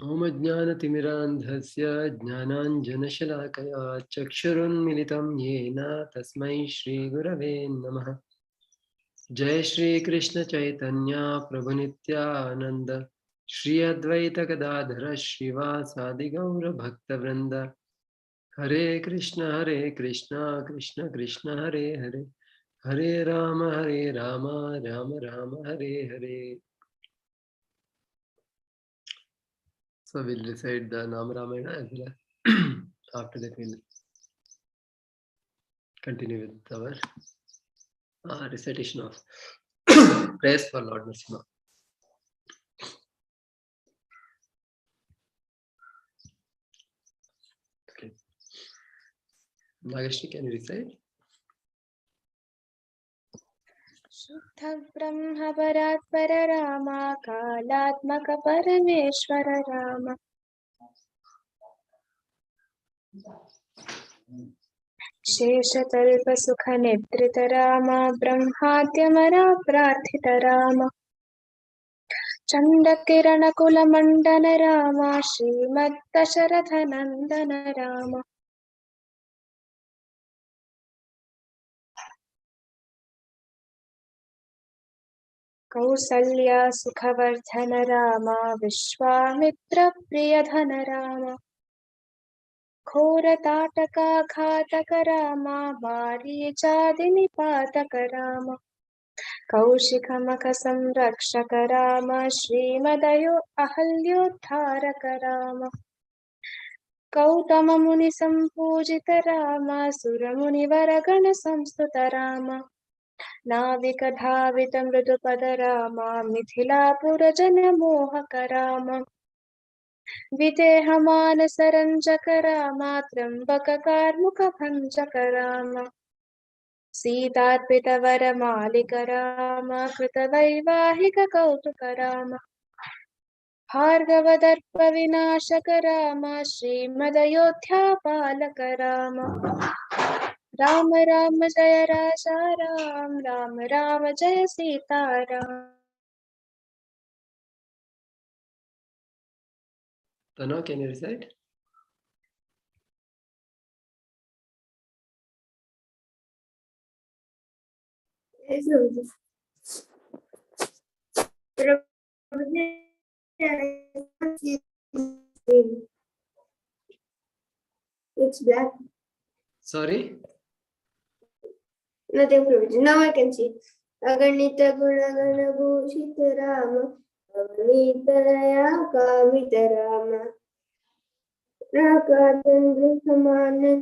ओम ज्ञानतिमिरान्धस्य ज्ञानाञ्जनशलाकया चक्षुरुन्मिलितं येन तस्मै श्रीगुरवे नमः। जय श्री कृष्ण चैतन्य प्रभु नित्यानंद श्री अद्वैत गदाधर श्रीवासादि गौर भक्तवृंद। हरे कृष्ण कृष्ण कृष्ण हरे हरे, हरे Ram Ram Ram Hare Hare. So we'll recite the Nam Ramayana as well. After that we'll continue with our recitation of prayers for Lord Narasimha. Okay. Nagashri, can you recite? शुद्ध ब्रह्म परात्पर राम कालात्मक परमेश्वर राम शेषतल्प सुख निद्रित राम ब्रह्माद्यमरा प्रार्थित राम चंड किरण कुल मंडन राम श्रीमद्दशरथ नंदन राम कौसल्या सुखवर्धन राम विश्वामित्र प्रियधन राम घोरताटका घातक राम मारीचादि निपातक राम कौशिकमख संरक्षक राम श्रीमदयो अहल्योद्धारक राम गौतम मुनि संपूजित राम सुरमुनिवर गण संस्तुत राम नाविक धावित मृदुपद राम मिथिलापुर जन मोहक राम विदेह मानस रंजक राम त्र्यंबक कार्मुक भंजक राम सीतार्पित वर मालिक राम कृत वैवाहिक कौतुक राम भार्गव दर्प विनाशक राम श्रीमदयोध्या पालक राम राम राम जय राजा राम राम राम जय Sita Ram. Tano, can you recite? It's black. Sorry? Nothing Prabhuji. Now I can see. Aganita Gunagana Bhushita Rama, Aganita Raya Kamita Rama, Rakatandra Samanan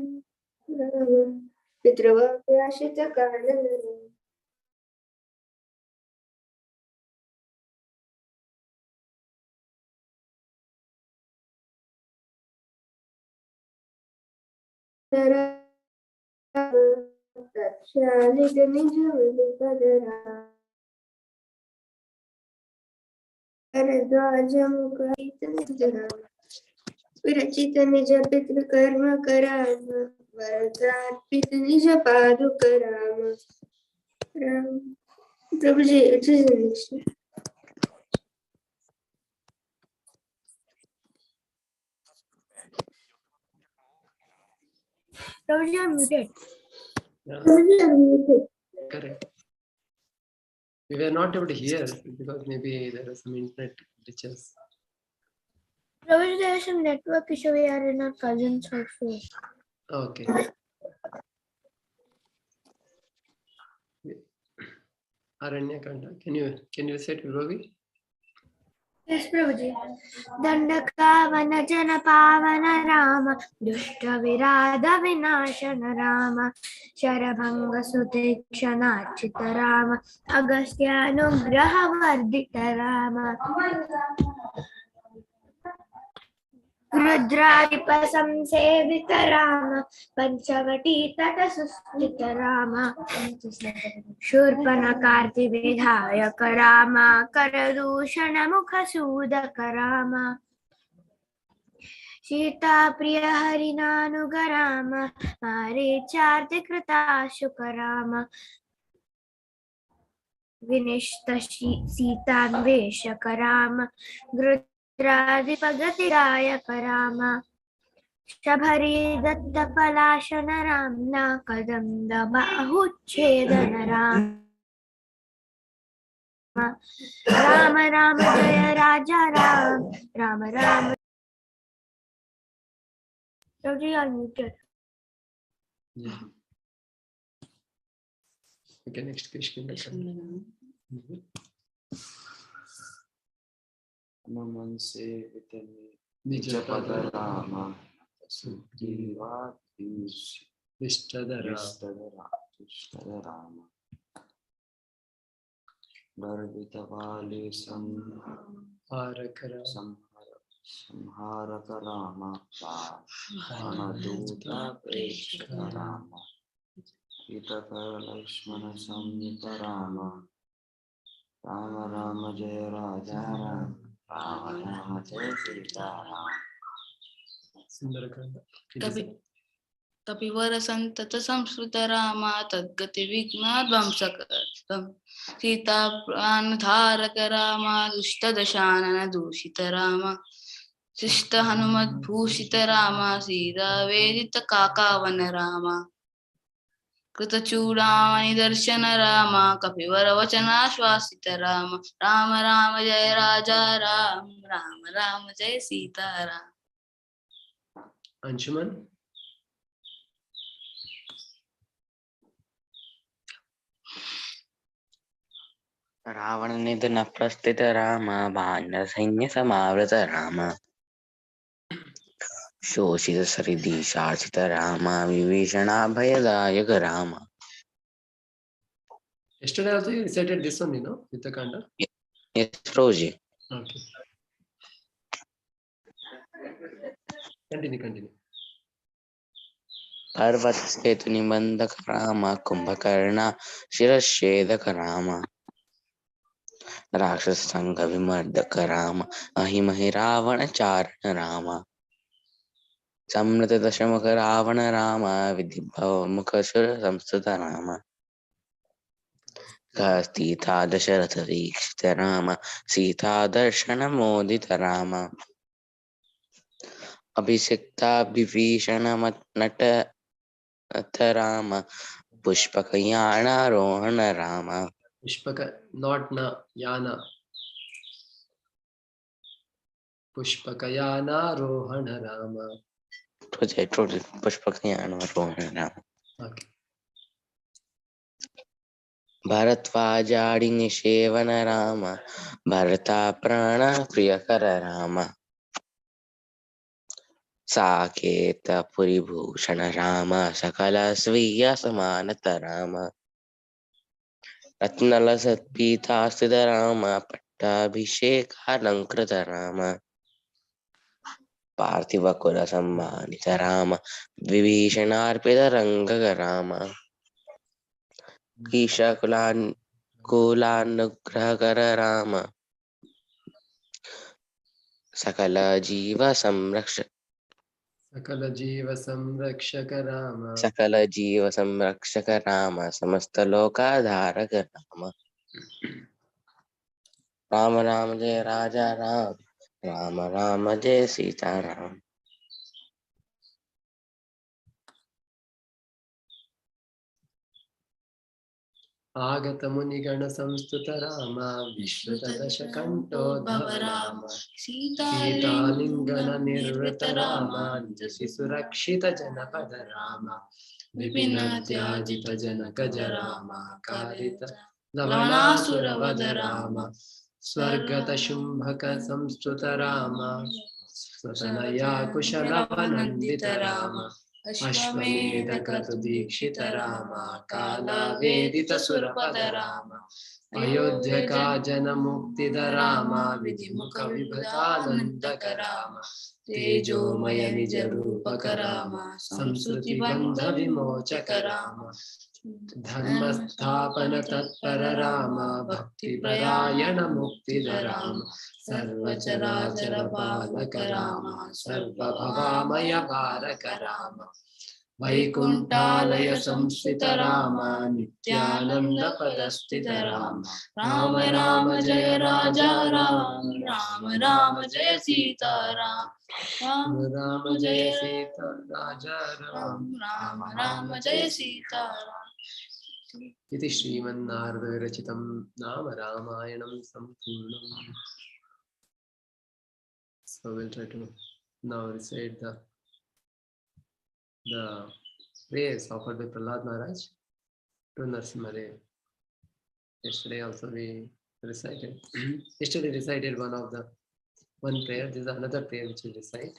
Rama, Pitravakashita Karnana. Shalit Nijamukadara Karadwajamukaitara Virachita Nija Pitru Karma Karama Varatarpita Nija Padu Karama Ram Prabhuji, it is in English. Prabhuji, you are muted. Yeah. Prabhuji, you are muted. Correct. We were not able to hear because maybe there are some internet glitches. Prabhuji, there is some network issue. We are in our cousins also. Okay. Aranya Kanda, can you recite Vibhavi? Yes, Prabhuji. Dandakavana jana pavana rama, dushta virada vinashana rama, sharabhanga sutikshana chita rama, agastyanugraha vardita rama, रुद्रादिपसंसेवित Ram Panchavati तट सुस्थित राम शूर्पणखार्तिविधायक राम करदूषण मुख सूदक राम सीता प्रिय हरिनानुग राम मारीचार्ति कृताशुक राम विनिष्ट सीतान्वेषक राम राधिपगतिरायक राम शबरी दत्तपलाशन रामना कदम्ब बाहुच्छेदन राम राम राम जय राजा Ram Ram Ram Roji, you are muted. Yeah. Okay, next question. नमन से वितने निज पद Rama Vishtadara Rama गर्वित वाले Harakara संहारक रामा रामदूत प्रेषक रामा हितकर लक्ष्मण संयुत रामा राम राम जय राजा राम राम राम जय सीता राम Sundarakanda. कपिवर संतत संस्कृत रामा तद्गति विघ्नाध्वंसकर्तम सीता प्राण धारक रामा दुष्ट दशानन दूषित रामा शिष्ट हनुमत भूषित रामा सीता वेदित काकावन रामा कृतचूड़ामणि दर्शन रामा कपिवर वचनाश्वासित राम राम राम जय राजा राम राम राम जय सीता राम Anshuman. रावण निधन प्रस्थित राम भाण्ड सैन्य समावृत राम शोषित सरिदी शासित Ram विभीषणाभयदायक Ram. Yesterday also you recited this one, Yuddhakanda. Yes, Roji. Okay. Continue. पर्वत सेतु निबंधक राम कुंभकर्ण शिरच्छेदक राम राक्षस संघ विमर्दक राम अहिमहि रावण चारण राम समृत दशमुख रावण राम विधि मुख सुर संस्तुत राम सीता दशरथ दीक्षित राम सीता दर्शन मोदित राम अभिषिक्ता विभीषण नट Ram Pushpak यानारोहण Ram Pushpaka, not na, yana. Pushpakayana Rohana Rama. Pushpak यानारोहण Ram. Okay. भरद्वाजाडि निषेवन Ram भरता प्राण प्रियकर राम साकेत पुरीभूषण राम सकल स्वीय समानत राम रत्नलसत् पीतास्थित राम पट्टाभिषेकालंकृत राम पार्थिव कुल सम्मानित राम विभीषणार्पित रंगक राम कुलानुग्रह कर राम सकल जीव संरक्षक Sakala Jiva Samrakshaka Rama. सकल जीव संरक्षक राम समस्त लोकाधारक राम राम राम जय राजा राम राम राम जय Sita Ram. Agata Munigana Samstuta Rama. Vishwata Dashakanto Rama. Sita Lingana Nirvata Rama. Surakshita Janapada Rama. Vipinatyajita Janaka Rama. Karita Lavanasura Vada Rama. Swargata Shumbhaka Samstuta Rama. Satanaya Kushalavanandita Rama. Ashwamedha Kratu Dikshita Rama. Kala Vedita Surapada Rama. Ayodhya Ka Jana Muktida Rama. Vidimukha Vibhatanandaka Rama. Tejo Maya Nija Rupaka Rama. Samsruti Bandha Vimochaka Rama. Dharma Sthapana Tatpara Rama. Bhakti Parayana Muktida Rama. Sarva Charachara Palaka Rama. Sarva Bhavamaya Bharaka Rama. वैकुण्ठालय संस्थित Ram Nityanand पदस्थित Ram Ram Ram जय राजा राम राम राम जय सीता राम राम राम जय सीता राजा राम राम राम जय सीता राम इति श्रीमन्नारद विरचितं नाम रामायणं सम्पूर्णम्. So we'll try to now recite the prayers offered by Prahlad Maharaj to Narasimhadev. Yesterday also we recited. Yesterday recited one prayer. This is another prayer which we recite.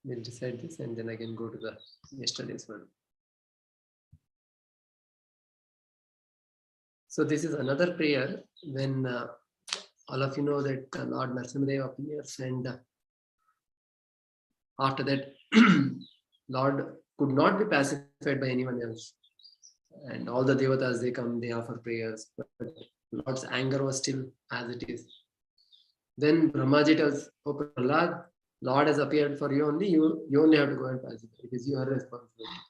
We'll recite this and then again go to the yesterday's one. So this is another prayer when all of you know that Lord Narasimhadev appears, and after that Lord could not be pacified by anyone else, and all the devatas, they come, they offer prayers, but Lord's anger was still as it is. Then Brahmaji tells, "Oh Prahlad, Lord has appeared for you only. You only have to go and pacify. It is your responsibility."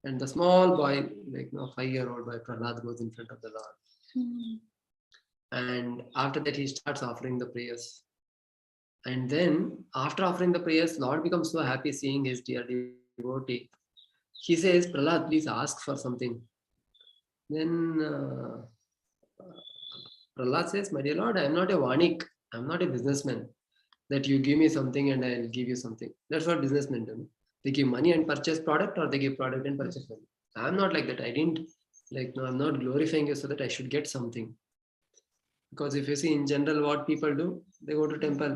And the small boy, like 5-year-old boy Prahlad, goes in front of the Lord. And after that, he starts offering the prayers. And then, after offering the prayers, Lord becomes so happy seeing his dear devotee. He says, "Prahlad, please ask for something." Then Prahlad says, "My dear Lord, I am not a vanik. I am not a businessman that you give me something and I will give you something. That's what businessmen do. They give money and purchase product, or they give product and purchase money. I am not like that. I didn't I'm not glorifying you so that I should get something. Because if you see in general what people do, they go to temple.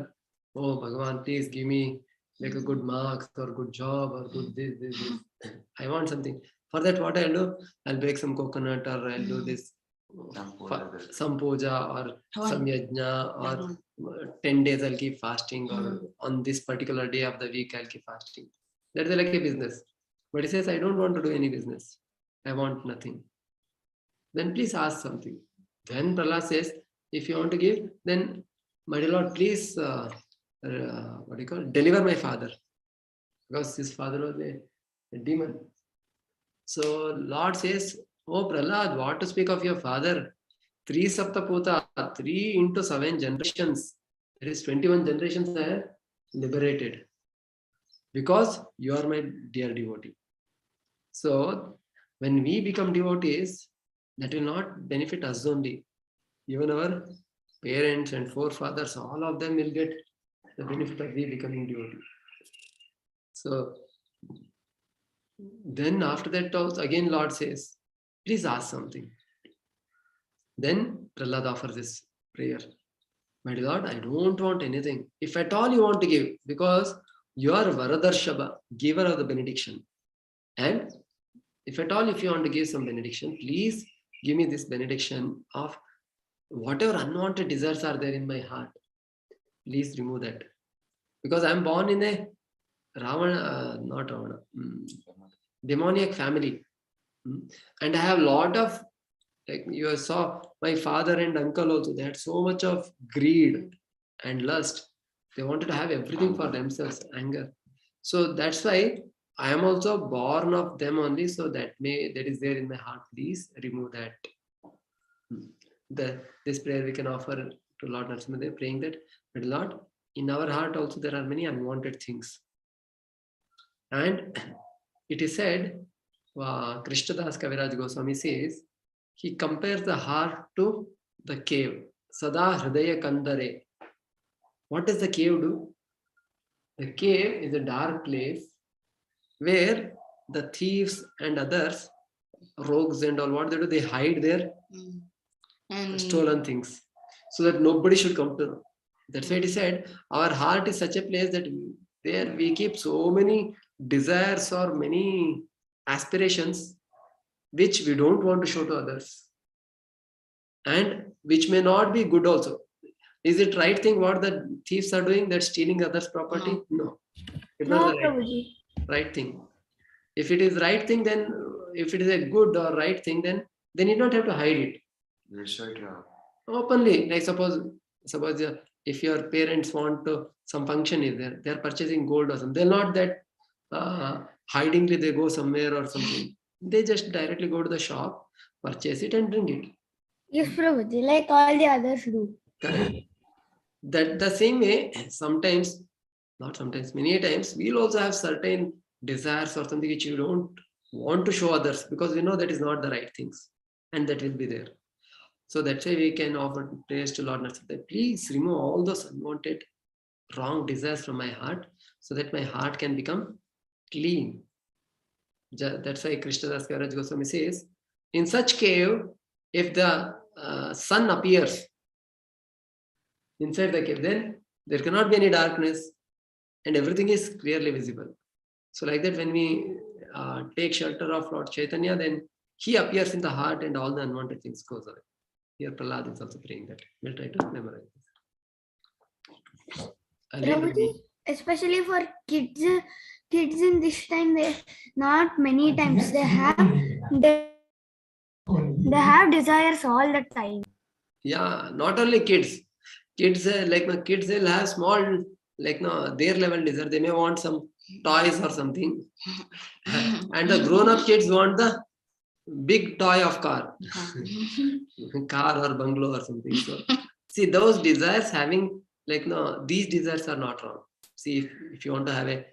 Oh Bhagavan, please give me like a good marks or good job or good this. I want something. For that, what I'll do, I'll break some coconut, or I'll do this some puja or some yajna, or 10 days I'll keep fasting, or on this particular day of the week I'll keep fasting. That is like a business. But he says, I don't want to do any business. I want nothing. Then please ask something. Then Prahlad says, if you want to give, then my dear Lord, please deliver my father, because his father was a demon. So Lord says, "Oh Prahlad, what to speak of your father? 3 Saptaputa, 3 into 7 generations. There is 21 generations are liberated because you are my dear devotee." So when we become devotees, that will not benefit us only. Even our parents and forefathers, all of them will get the benefit of we becoming devotee. So then after that also, again Lord says, please ask something. Then Prahlad offers this prayer. My dear Lord, I don't want anything. If at all you want to give, because you are Varadarshaba, giver of the benediction. And if at all, if you want to give some benediction, please give me this benediction of whatever unwanted desires are there in my heart. Please remove that. Because I am born in a demoniac family. And I have a lot of, like you saw, my father and uncle also, they had so much of greed and lust. They wanted to have everything for themselves, anger. So that's why I am also born of them only, so that is there in my heart. Please remove that. This prayer we can offer to Lord Narasimhadev, praying that, but Lord, in our heart also there are many unwanted things. And it is said, Krishnadas Kaviraj Goswami says, he compares the heart to the cave. Sada Hridaya Kandare. What does the cave do? The cave is a dark place where the thieves and others, rogues and all, what they do, they hide their stolen things so that nobody should come to know. That's why it is said, our heart is such a place that there we keep so many desires or many aspirations which we don't want to show to others, and which may not be good also. Is it right thing what the thieves are doing, that stealing others' property? No. It's not the right thing. If it is right thing, then if it is a good or right thing, then they need not have to hide it. Openly. Like suppose if your parents want to, some function is there, they're purchasing gold or something. They're not that hidingly they go somewhere or something. They just directly go to the shop, purchase it and bring it. Yes, Prabhuji, like all the others do. Correct. That the same way, sometimes, not sometimes, many times, we'll also have certain desires or something which you don't want to show others because we know that is not the right things, and that will be there. So that's why we can offer prayers to Lord Narasimha. Please remove all those unwanted, wrong desires from my heart, so that my heart can become clean. That's why Krishnadas Kaviraj Goswami says, in such cave, if the sun appears inside the cave, then there cannot be any darkness and everything is clearly visible. So like that, when we take shelter of Lord Chaitanya, then he appears in the heart and all the unwanted things goes away. Here Prahlad is also praying that. We'll try to memorize this. Prabhuji, especially for kids in this time, they not many times they have desires all the time. Yeah, not only kids. Kids kids will have small their level desire. They may want some toys or something, and the grown-up kids want the big toy of car, car or bungalow or something. So see, those desires having these desires are not wrong. See, if you want to have a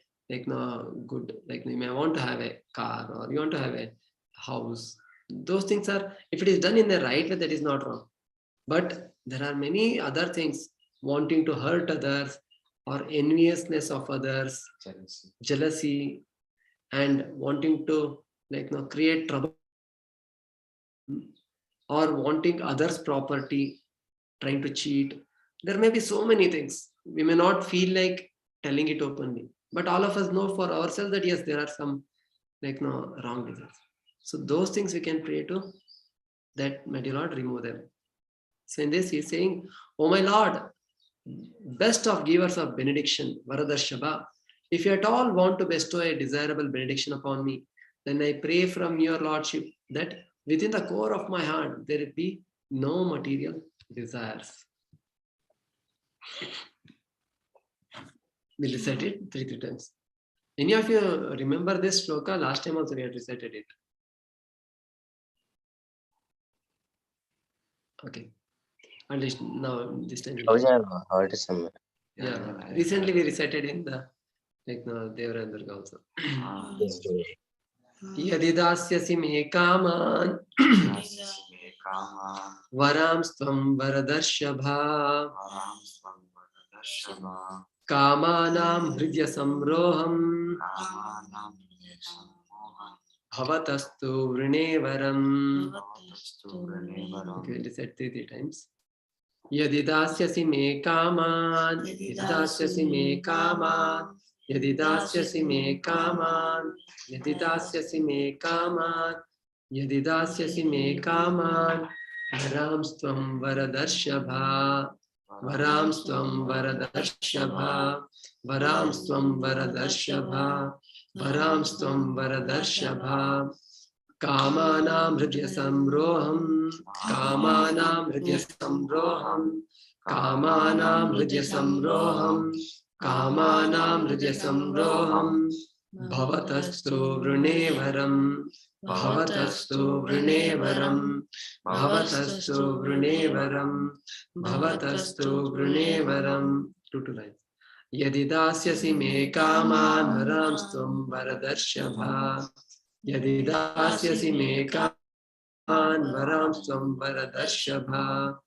good, you may want to have a car or you want to have a house. Those things are, if it is done in the right way, that is not wrong. But there are many other things, wanting to hurt others or enviousness of others, jealousy, and wanting to create trouble or wanting others' property, trying to cheat. There may be so many things. We may not feel like telling it openly, but all of us know for ourselves that yes, there are some wrong desires. So those things we can pray to, that may the Lord remove them. So in this, he is saying, "Oh my Lord, best of givers of benediction, Varadarshaba, if you at all want to bestow a desirable benediction upon me, then I pray from your Lordship that within the core of my heart there be no material desires." We'll recite it three times. Any of you remember this shloka? Last time also we had recited it. Okay. At least now this time. I've heard somewhere. Yeah. Recently we recited in the Devara and Durga also. Yadidasyasi me kaman varamstvam varadarshava kamanam hridya samroham bhavatastu vrinevaram. Okay, we'll recite three times. Yadidasyasi me kaman, yadidasyasi me kaman, yadidasyasi me kaman, yadidasyasi me kaman, yadidasyasi me kaman, varamstvam varadarshava, varamstvam varadarshava, varamstvam varadarshava, varamstvam varadarshava. Kamanam hridya samroham, kamanam hridya samroham, kamanam hridya samroham, kamanam hridya samroham, bhavatastu vrinevaram, bhavatastu vrinevaram, bhavatastu vrinevaram, bhavatastu vrinevaram. Two lines. Yadidasyasi me kaman varamstvam varadarshava, yadidasyasi me kaman varamstvam varadarshava,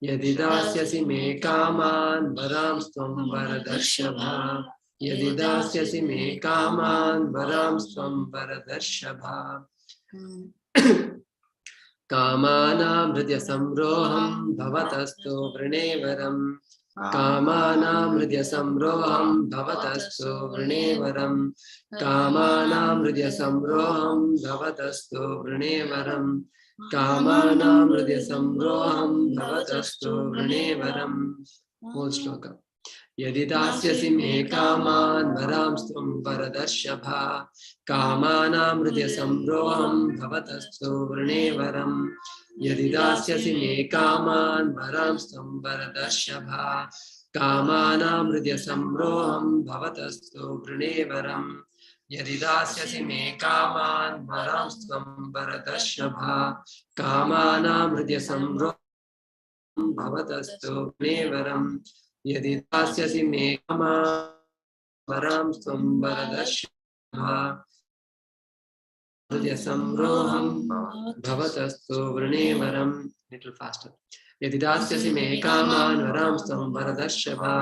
yadidasyasi me kaman varamstvam varadarshava, yadidasyasi me kaman varamstvam varadarshava. Kamanam hridya samroham bhavatastu vrinevaram, kamanam hridya samroham bhavatastu vrinevaram, kamanam hridya samroham bhavatastu vrinevaram, kamanam hridya samroham bhavatastu vrinevaram. Whole shloka. Yadidasyasi me kaman varamstvam varadarshava, kamanam hridya samroham bhavatastu vrinevaram, yadidasyasi me kaman varamstvam varadarshava, कामानां हृदय संरोहं भवतस्तु वृणेवरम् यदि दास्यसि मे कामान् वरांस्त्वं वरदर्शभा कामानां हृदय संरोहं भवतस्तु वृणेवरम् यदि दास्यसि मे कामान् वरांस्त्वं वरदर्शभा हृदय संरोहं भवतस्तु वृणेवरम् little faster यदि दास्यसि मे कामान् वरांस्त्वं वरदर्शभा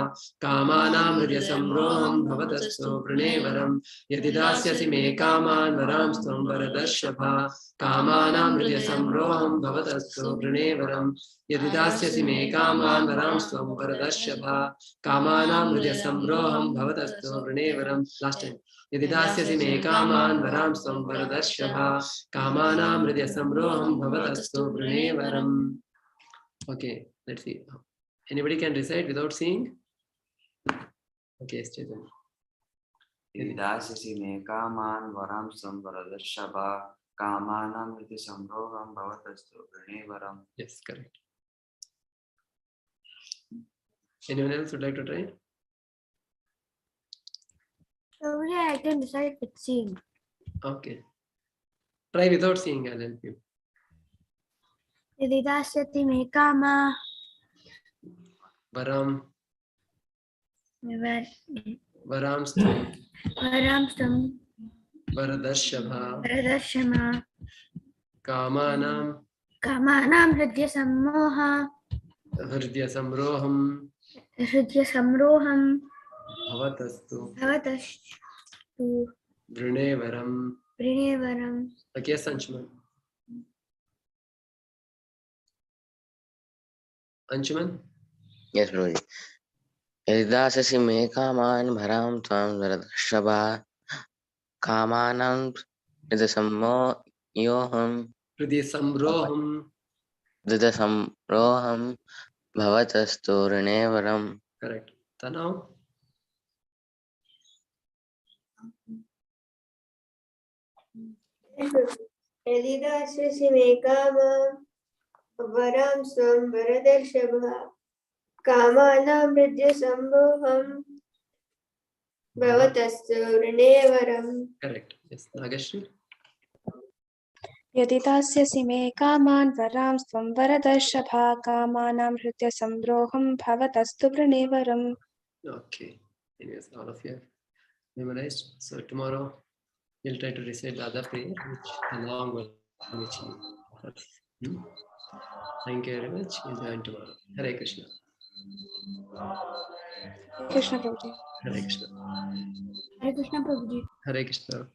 कामानां हृदय संरोहं भवतस्तु वृणेवरम् यदि दास्यसि मे कामान् वरांस्त्वं वरदर्शभा कामानां हृदय संरोहं भवतस्तु वृणेवरम् यदि दास्यसि मे कामान् वरांस्त्वं वरदर्शभा कामानां हृदय संरोहं भवतस्तु वृणेवरम् last time यदि दास्यसि मे कामान् वरांस्त्वं वरदर्शभा कामानां हृदय संरोहं भवतस्तु वृणेवरम्. Okay, let's see. Anybody can recite without seeing? Okay, Chetan. यदि दास्यसि मे कामान् वरांस्त्वं वरदर्शभा कामानां हृदि संरोहं भवतस्तु वृणेवरम्. Yes, correct. Anyone else would like to try? I can decide with seeing. Okay. Try without seeing, I'll help you. यदि दास्यति मे कामा Varam, वरांस्त्वं Varadashabha, वरदर्शमा Kamanam, कामानां हृदय संरोहं Bhavatastu, भवतस्तु Vrinevaram. वृणेवरम्. Okay, Anshuman. Anshuman? Yes, Guruji. यदि दास्यसि मे कामान् वरांस्त्वं वरदर्शभा कामानां हृदय संरोहं भवतस्तु वृणेवरम्. Correct. Tanav? यदि दास्यसि मे कामा वरांस्त्वं वरदर्शभा कामानां हृदय संरोहं भवतस्तु वृणेवरम्. Correct. Yes. Nagashri? यदि दास्यसि मे कामान् वरांस्त्वं वरदर्शभा कामानां हृदय संरोहं भवतस्तु वृणेवरम्. Okay. Anyways, all of you have memorized. So tomorrow we'll try to recite the other prayer, which along with which you. Thank you very much. We'll join tomorrow. Hare Krishna. Krishna Prabhuji. Hare Krishna. Hare Krishna Prabhuji. Hare Krishna.